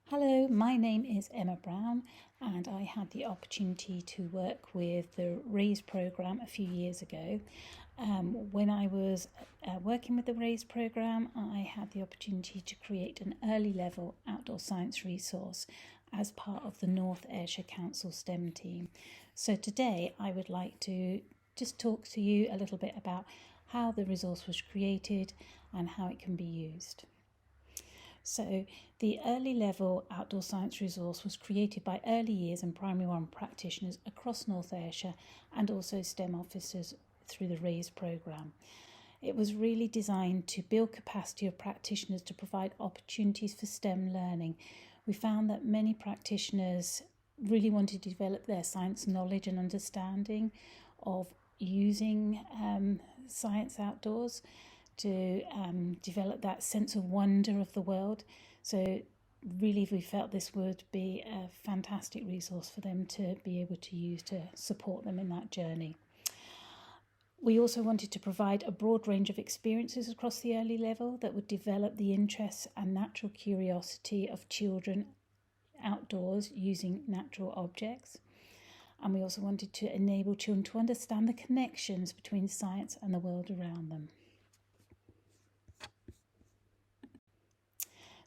Hello, my name is Emma Brown, and I had the opportunity to work with the RAISE programme a few years ago. When I was working with the RAISE programme, I had the opportunity to create an early level outdoor science resource as part of the North Ayrshire Council STEM team. So today I would like to just talk to you a little bit about how the resource was created and how it can be used. So the early level outdoor science resource was created by early years and primary one practitioners across North Ayrshire and also STEM officers through the RAISE programme. It was really designed to build capacity of practitioners to provide opportunities for STEM learning. We found that many practitioners really wanted to develop their science knowledge and understanding of using science outdoors, to develop that sense of wonder of the world. So really we felt this would be a fantastic resource for them to be able to use to support them in that journey. We also wanted to provide a broad range of experiences across the early level that would develop the interests and natural curiosity of children outdoors using natural objects. And we also wanted to enable children to understand the connections between science and the world around them.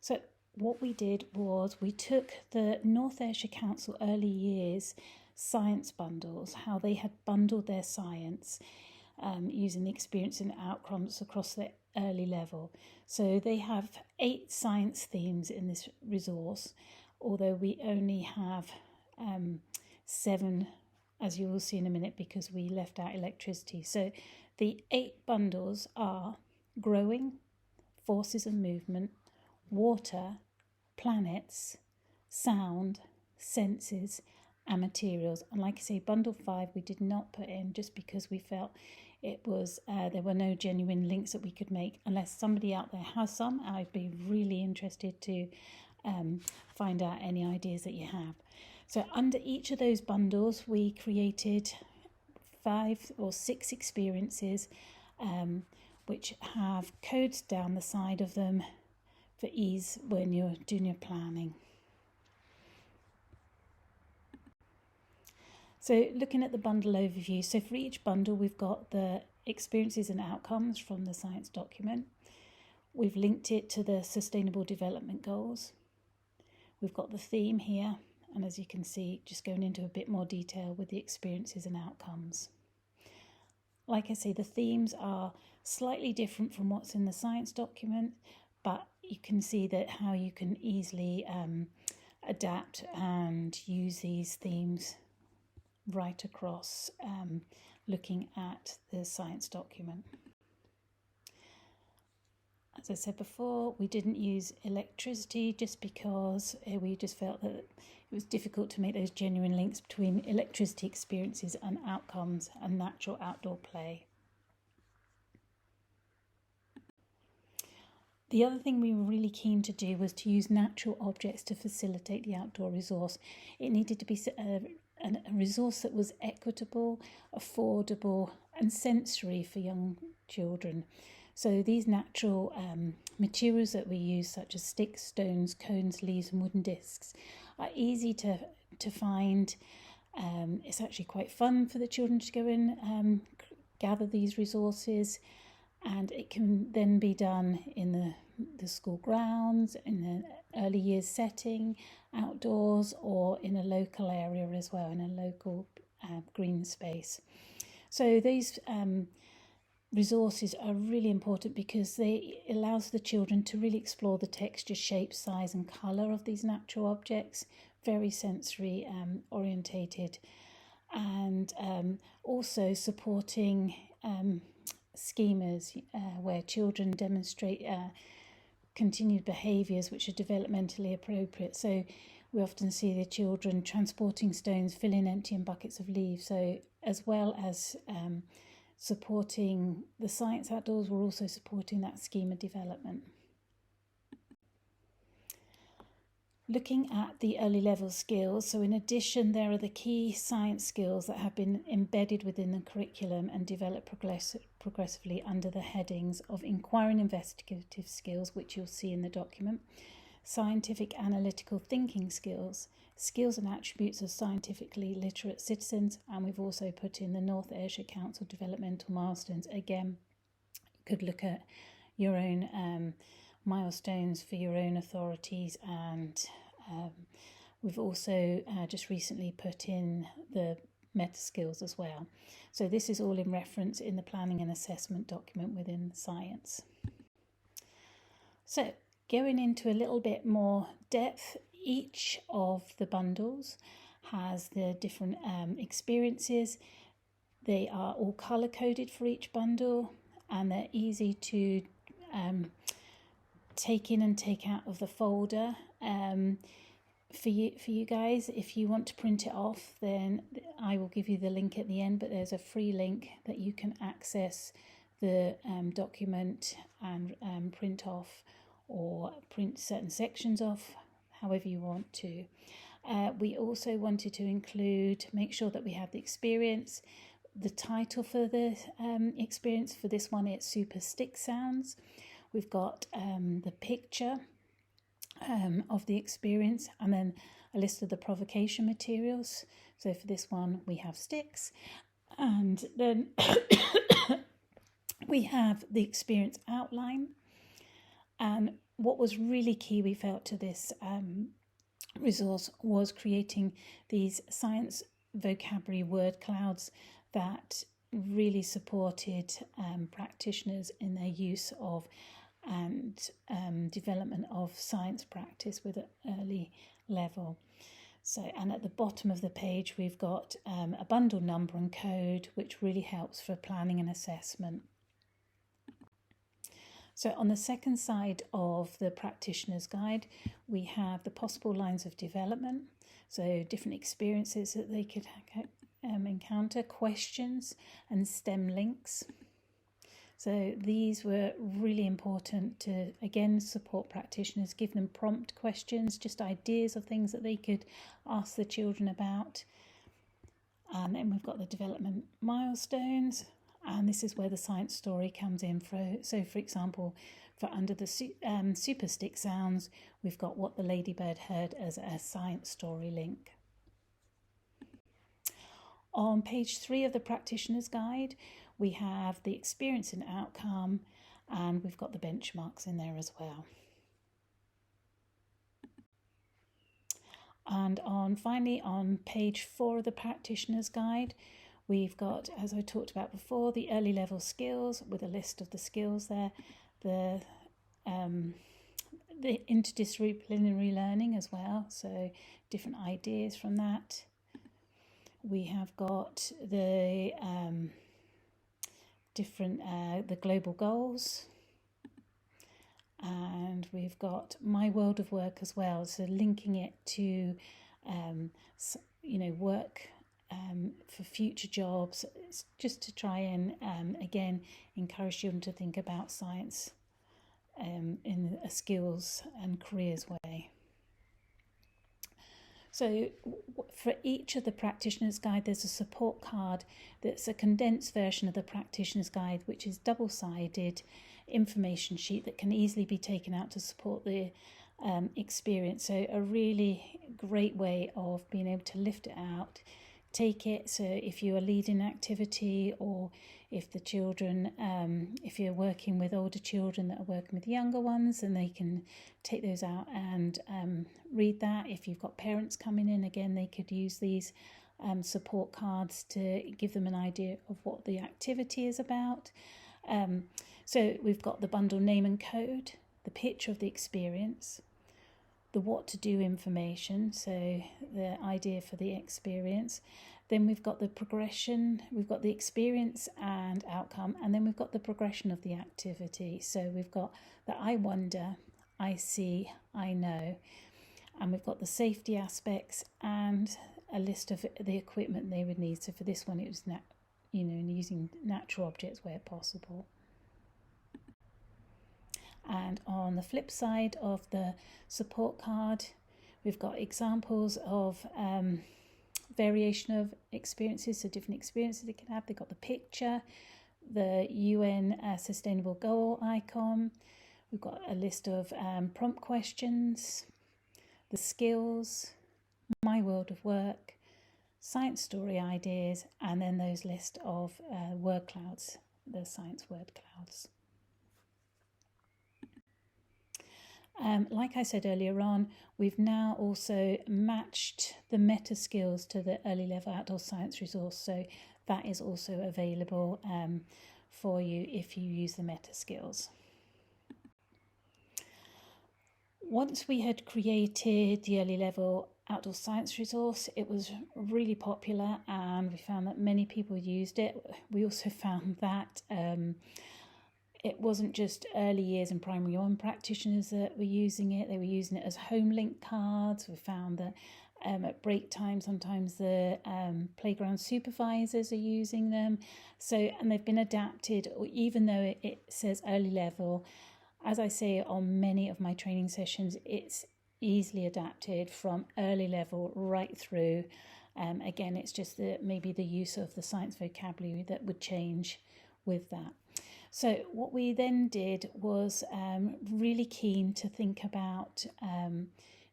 So what we did was we took the North Ayrshire Council early years science bundles, how they had bundled their science using the experience and outcomes across the early level. So they have 8 science themes in this resource, although we only have 7, as you will see in a minute, because we left out electricity. So the 8 bundles are growing, forces of movement, water, planets, sound, senses and materials. And like I say, bundle 5 we did not put in just because we felt it was there were no genuine links that we could make. Unless somebody out there has some, I'd be really interested to find out any ideas that you have. So under each of those bundles we created 5 or 6 experiences which have codes down the side of them for ease when you're doing your planning. So looking at the bundle overview, so for each bundle we've got the experiences and outcomes from the science document. We've linked it to the Sustainable Development Goals. We've got the theme here, and as you can see, just going into a bit more detail with the experiences and outcomes. Like I say, the themes are slightly different from what's in the science document, but you can see that how you can easily adapt and use these themes right across looking at the science document. As I said before, we didn't use electricity just because we just felt that it was difficult to make those genuine links between electricity experiences and outcomes and natural outdoor play. The other thing we were really keen to do was to use natural objects to facilitate the outdoor resource. It needed to be a resource that was equitable, affordable and sensory for young children. So these natural materials that we use, such as sticks, stones, cones, leaves and wooden discs, are easy to find. It's actually quite fun for the children to go and gather these resources. And it can then be done in the school grounds, in an early years setting, outdoors, or in a local area as well, in a local green space. So these resources are really important because they allows the children to really explore the texture, shape, size and colour of these natural objects, very sensory orientated, and also supporting schemas where children demonstrate continued behaviours which are developmentally appropriate. So we often see the children transporting stones, filling emptying buckets of leaves. So as well as supporting the science outdoors, we're also supporting that schema development. Looking at the early level skills, so in addition there are the key science skills that have been embedded within the curriculum and developed progressively under the headings of inquiring investigative skills, which you'll see in the document, scientific analytical thinking skills, skills and attributes of scientifically literate citizens, and we've also put in the North Ayrshire Council developmental milestones. Again, you could look at your own milestones for your own authorities, and we've also just recently put in the meta skills as well. So this is all in reference in the planning and assessment document within science. So going into a little bit more depth, each of the bundles has the different experiences. They are all colour coded for each bundle, and they're easy to take in and take out of the folder. For you guys, if you want to print it off, then I will give you the link at the end, but there's a free link that you can access the document and print off, or print certain sections off, however you want to. We also wanted to include, make sure that we have the experience, the title for the experience. For this one, it's Super Stick Sounds. We've got the picture of the experience, and then a list of the provocation materials. So for this one, we have sticks, and then we have the experience outline. And what was really key, we felt, to this resource was creating these science vocabulary word clouds that really supported practitioners in their use of and development of science practice with an early level. So, and at the bottom of the page, we've got a bundle number and code, which really helps for planning and assessment. So on the second side of the practitioner's guide, we have the possible lines of development, so different experiences that they could encounter, questions and STEM links. So these were really important to, again, support practitioners, give them prompt questions, just ideas of things that they could ask the children about. And then we've got the development milestones, and this is where the science story comes in. So for example, for under the Super Stick Sounds, we've got what the ladybird heard as a science story link. On page 3 of the practitioner's guide, we have the experience and outcome, and we've got the benchmarks in there as well. And finally, on page 4 of the practitioner's guide, we've got, as I talked about before, the early level skills with a list of the skills there, the interdisciplinary learning as well, so different ideas from that. We have got the the global goals, and we've got my world of work as well, so linking it to work for future jobs. It's just to try and again encourage children to think about science in a skills and careers way. So for each of the practitioner's guide, there's a support card that's a condensed version of the practitioner's guide, which is double-sided information sheet that can easily be taken out to support the experience. So a really great way of being able to lift it out, take it. So if you are leading activity, or if the children, if you're working with older children that are working with younger ones, then they can take those out and read that. If you've got parents coming in, again, they could use these support cards to give them an idea of what the activity is about. So we've got the bundle name and code, the picture of the experience, the what to do information, so the idea for the experience. Then we've got the progression, we've got the experience and outcome, and then we've got the progression of the activity. So we've got the I wonder, I see, I know, and we've got the safety aspects and a list of the equipment they would need. So for this one, it was using natural objects where possible. And on the flip side of the support card, we've got examples of variation of experiences, so different experiences they can have. They've got the picture, the UN Sustainable Goal icon. We've got a list of prompt questions, the skills, my world of work, science story ideas, and then those list of word clouds, the science word clouds. Like I said earlier on, we've now also matched the meta skills to the early level outdoor science resource, so that is also available for you if you use the meta skills. Once we had created the early level outdoor science resource, it was really popular and we found that many people used it. We also found that it wasn't just early years and primary one practitioners that were using it, they were using it as home link cards. We found that at break time sometimes the playground supervisors are using them. And they've been adapted, even though it says early level. As I say on many of my training sessions, it's easily adapted from early level right through. Again, it's just maybe the use of the science vocabulary that would change with that. So what we then did was really keen to think about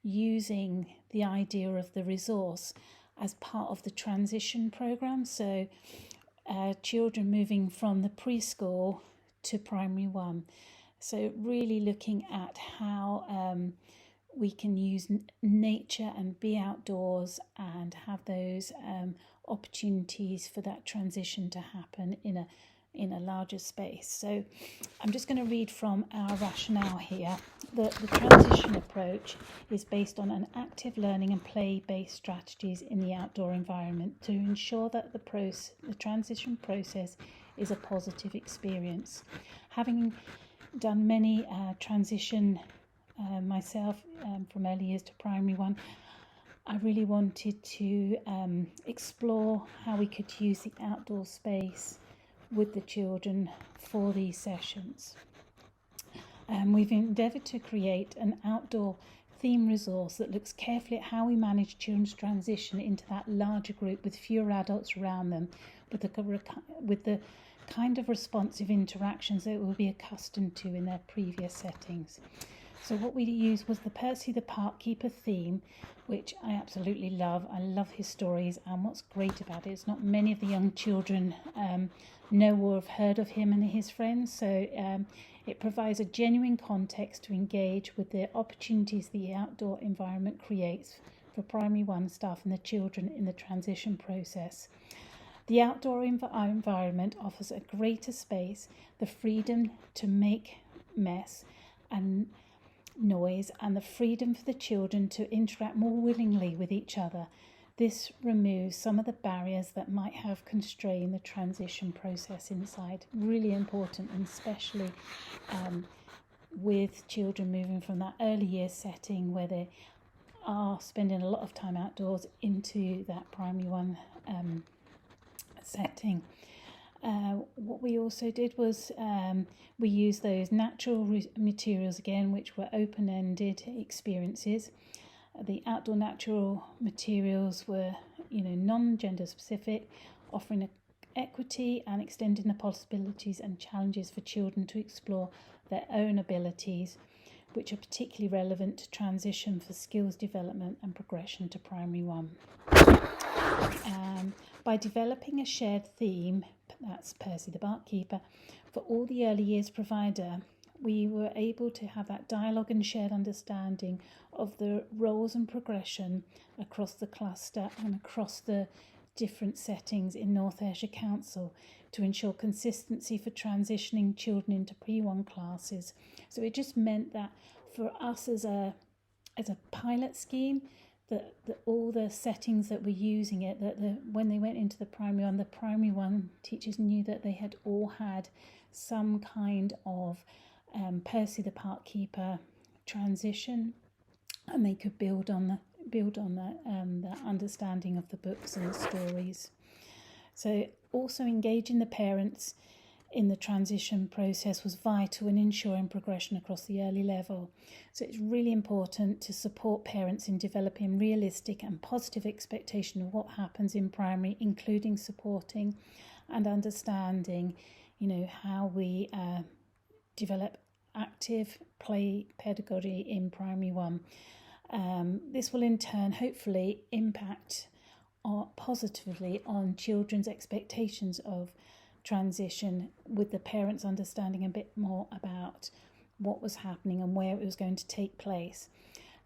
using the idea of the resource as part of the transition programme. So children moving from the preschool to primary one. So really looking at how we can use nature and be outdoors and have those opportunities for that transition to happen in a larger space. So I'm just going to read from our rationale here. The transition approach is based on an active learning and play-based strategies in the outdoor environment to ensure that the transition process is a positive experience. Having done many transition myself from early years to primary one, I really wanted to explore how we could use the outdoor space with the children for these sessions. We've endeavoured to create an outdoor theme resource that looks carefully at how we manage children's transition into that larger group with fewer adults around them, with the kind of responsive interactions that we'll be accustomed to in their previous settings. So what we used was the Percy the Park Keeper theme, which I absolutely love. I love his stories, and what's great about it is not many of the young children know or have heard of him and his friends, so it provides a genuine context to engage with the opportunities the outdoor environment creates for primary one staff and the children in the transition process. The outdoor environment offers a greater space, the freedom to make mess and noise, and the freedom for the children to interact more willingly with each other. This removes some of the barriers that might have constrained the transition process inside. Really important, and especially with children moving from that early years setting where they are spending a lot of time outdoors into that primary one setting. What we also did was we used those natural materials again, which were open-ended experiences. The outdoor natural materials were, non-gender specific, offering equity and extending the possibilities and challenges for children to explore their own abilities, which are particularly relevant to transition for skills development and progression to primary one. By developing a shared theme, that's Percy the Barkeeper, for all the early years provider, we were able to have that dialogue and shared understanding of the roles and progression across the cluster and across the different settings in North Ayrshire Council to ensure consistency for transitioning children into P1 classes. So it just meant that for us as a pilot scheme, that all the settings that were using it, when they went into the primary one teachers knew that they had all had some kind of Percy the Park Keeper transition, and they could build on that understanding of the books and the stories. So also engaging the parents in the transition process was vital in ensuring progression across the early level. So it's really important to support parents in developing realistic and positive expectation of what happens in primary, including supporting and understanding, how we develop active play pedagogy in primary one. This will in turn hopefully impact positively on children's expectations of transition, with the parents understanding a bit more about what was happening and where it was going to take place.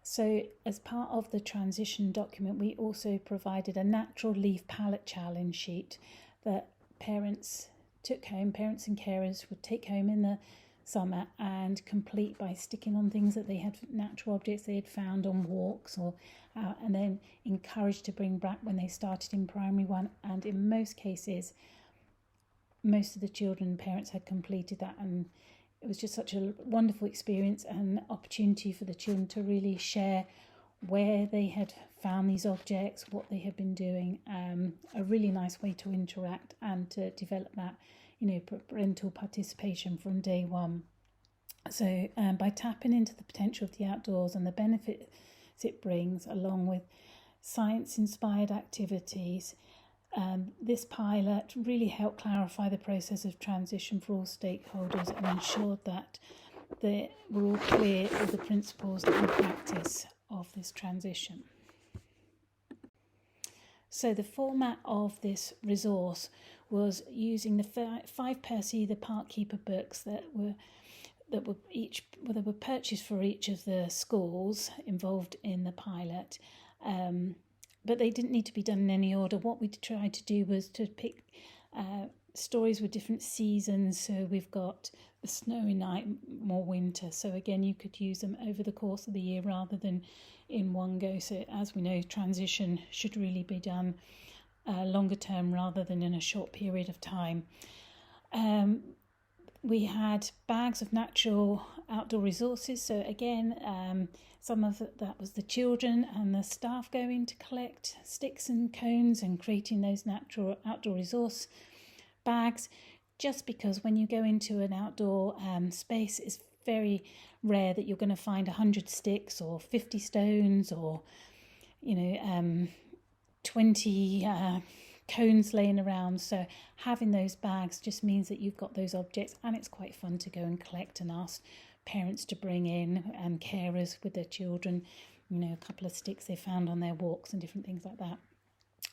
So as part of the transition document, we also provided a natural leaf palette challenge sheet that parents and carers would take home in the summer and complete by sticking on things that they had, natural objects they had found on walks or and then encouraged to bring back when they started in primary one. And in most cases, most of the children and parents had completed that, and it was just such a wonderful experience and opportunity for the children to really share where they had found these objects, what they had been doing. A really nice way to interact and to develop that, parental participation from day one. So by tapping into the potential of the outdoors and the benefits it brings, along with science-inspired activities, this pilot really helped clarify the process of transition for all stakeholders and ensured that they were all clear of the principles and practice of this transition. So the format of this resource was using the 5 Percy the Park Keeper books that were purchased for each of the schools involved in the pilot. But they didn't need to be done in any order. What we tried to do was to pick stories with different seasons. So we've got the snowy night, more winter. So again, you could use them over the course of the year rather than in one go. So as we know, transition should really be done longer term rather than in a short period of time. We had bags of natural outdoor resources. So again, some of that was the children and the staff going to collect sticks and cones and creating those natural outdoor resource bags, just because when you go into an outdoor space, it's very rare that you're going to find 100 sticks or 50 stones or 20 cones laying around. So having those bags just means that you've got those objects, and it's quite fun to go and collect and ask parents to bring in, and carers with their children, a couple of sticks they found on their walks and different things like that.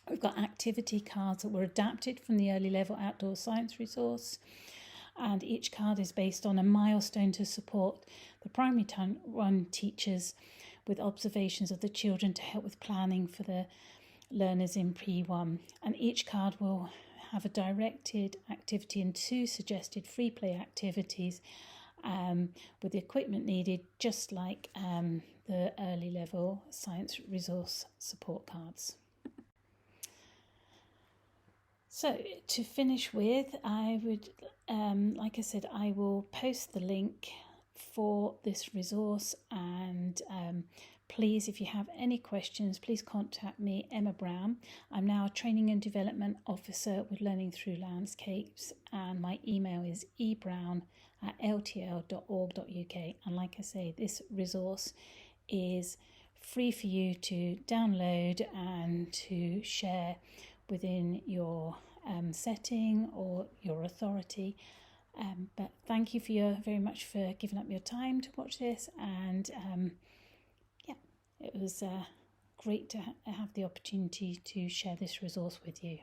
We've got activity cards that were adapted from the early level outdoor science resource, and each card is based on a milestone to support the primary one teachers with observations of the children to help with planning for the learners in Pre-1. And each card will have a directed activity and 2 suggested free play activities with the equipment needed, just like the early level science resource support cards. So to finish with, I would, like I said, I will post the link for this resource, and please, if you have any questions, please contact me, Emma Brown. I'm now a Training and Development Officer with Learning Through Landscapes, and my email is ebrown@ltl.org.uk. And like I say, this resource is free for you to download and to share within your setting or your authority. But thank you very much for giving up your time to watch this, and it was great to have the opportunity to share this resource with you.